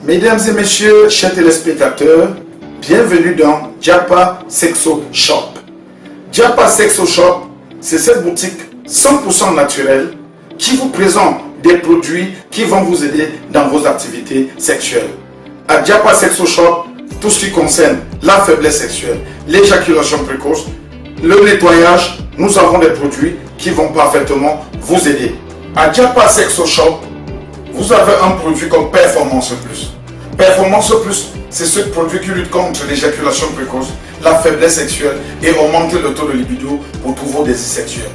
Mesdames et messieurs, chers téléspectateurs, bienvenue dans Diapa Sexo Shop. Diapa Sexo Shop, c'est cette boutique 100% naturelle qui vous présente des produits qui vont vous aider dans vos activités sexuelles. À Diapa Sexo Shop, tout ce qui concerne la faiblesse sexuelle, l'éjaculation précoce, le nettoyage, nous avons des produits qui vont parfaitement vous aider. À Diapa Sexo Shop, vous avez un produit comme Performance Plus. Performance Plus, c'est ce produit qui lutte contre l'éjaculation précoce, la faiblesse sexuelle et augmente le taux de libido pour tous vos désirs sexuels.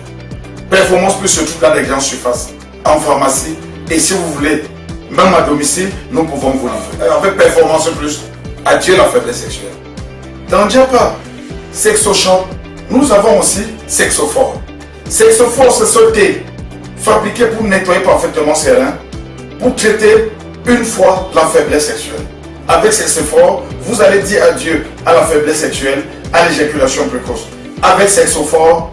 Performance Plus se trouve dans les grandes surfaces, en pharmacie, et si vous voulez, même à domicile, nous pouvons vous livrer. Avec Performance Plus, adieu la faiblesse sexuelle. Dans Diapa Sexo Shop, nous avons aussi Sexophore. Sexophore, c'est ce thé fabriqué pour nettoyer parfaitement ses reins, pour traiter une fois la faiblesse sexuelle. Avec Sexophore, vous allez dire adieu à la faiblesse sexuelle, à l'éjaculation précoce. Avec Sexophore,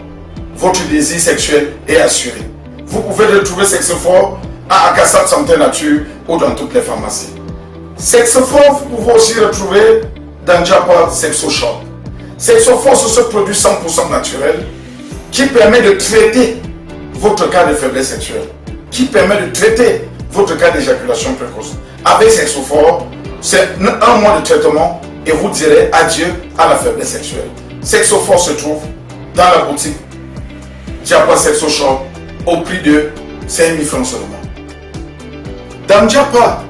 votre désir sexuel est assuré. Vous pouvez retrouver Sexophore à Akassat Santé Nature ou dans toutes les pharmacies. Sexophore, vous pouvez aussi retrouver dans Diapa Sexo Shop. Sexophore, c'est ce produit 100% naturel qui permet de traiter votre cas de faiblesse sexuelle, qui permet de traiter votre cas d'éjaculation précoce. Avec Sexophore, c'est un mois de traitement et vous direz adieu à la faiblesse sexuelle. Sexophore se trouve dans la boutique Diapa Sexo Shop au prix de 5 000 francs seulement. Dans Diapa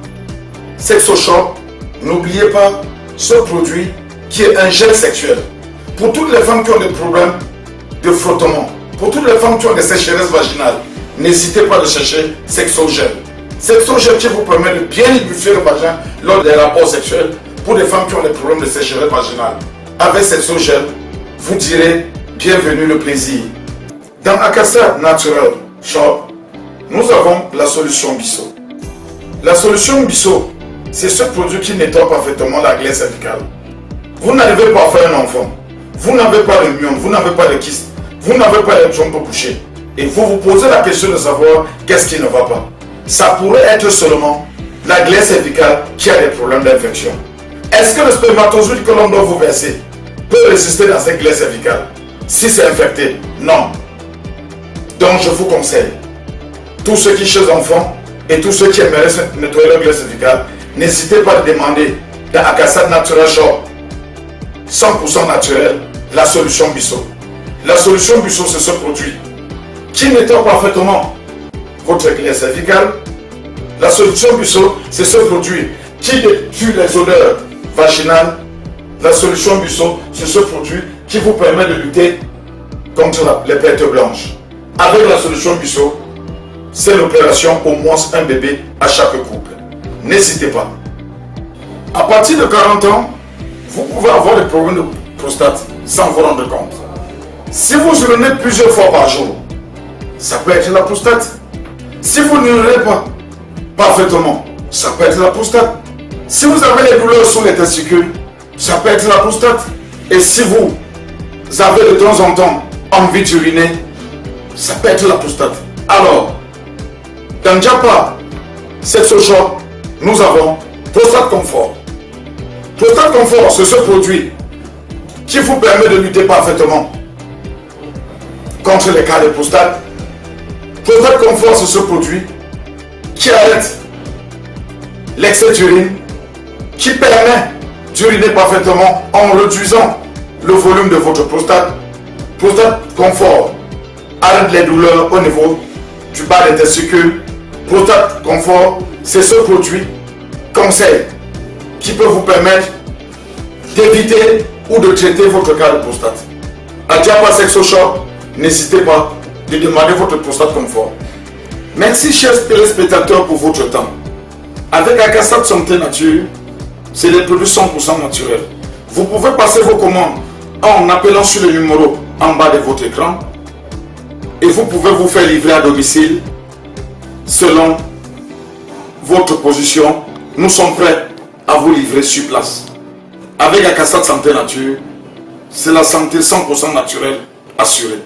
Sexo Shop, n'oubliez pas ce produit qui est un gel sexuel. Pour toutes les femmes qui ont des problèmes de frottement, pour toutes les femmes qui ont des sécheresses vaginales, n'hésitez pas à chercher Sexogel. Sexogel qui vous permet de bien lubrifier le vagin lors des rapports sexuels pour les femmes qui ont des problèmes de sécheresse vaginale. Avec Sexogel, vous direz bienvenue le plaisir. Dans Akassat Natural Shop, nous avons la solution Bisso. La solution Bisso, c'est ce produit qui nettoie parfaitement la glaire cervicale. Vous n'arrivez pas à faire un enfant, vous n'avez pas de myome, vous n'avez pas de kyste, vous n'avez pas les trompes bouchées. Et vous vous posez la question de savoir qu'est-ce qui ne va pas. Ça pourrait être seulement la glaire cervicale qui a des problèmes d'infection. Est-ce que le spermatozoïde que l'on doit vous verser peut résister dans cette glaire cervicale si c'est infecté? Non. Donc je vous conseille, tous ceux qui chez enfants et tous ceux qui aimeraient nettoyer leur glaire cervicale, n'hésitez pas à demander dans Akassat Natural Shop 100% naturel, la solution Bisso. La solution Bisso, c'est ce produit qui nettoie parfaitement votre glaire cervicale. La solution Bisso, c'est ce produit qui tue les odeurs vaginales. La solution Bisso, c'est ce produit qui vous permet de lutter contre les pertes blanches. Avec la solution Bisso, c'est l'opération au moins un bébé à chaque couple. N'hésitez pas. À partir de 40 ans, vous pouvez avoir des problèmes de prostate sans vous rendre compte. Si vous urinez plusieurs fois par jour, ça peut être la prostate. Si vous n'urinez pas parfaitement, ça peut être la prostate. Si vous avez des douleurs sur les testicules, ça peut être la prostate. Et si vous avez de temps en temps envie d'uriner, ça peut être la prostate. Alors, dans Diapa Sexo Shop, nous avons Prostate Comfort. Prostate Comfort, c'est ce produit qui vous permet de lutter parfaitement contre les cas de prostate. Prostate Comfort, c'est ce produit qui arrête l'excès d'urine, qui permet d'uriner parfaitement en réduisant le volume de votre prostate. Prostate Comfort arrête les douleurs au niveau du bas des testicules. Prostate Comfort, c'est ce produit conseil qui peut vous permettre d'éviter ou de traiter votre cas de prostate. À Diapa Sexo Shop, n'hésitez pas de demander votre Prostate Comfort. Merci chers téléspectateurs pour votre temps. Avec Akassat Santé Nature, c'est des produits 100% naturels. Vous pouvez passer vos commandes en appelant sur le numéro en bas de votre écran et vous pouvez vous faire livrer à domicile selon votre position. Nous sommes prêts à vous livrer sur place. Avec Akassat Santé Nature, c'est la santé 100% naturelle assurée.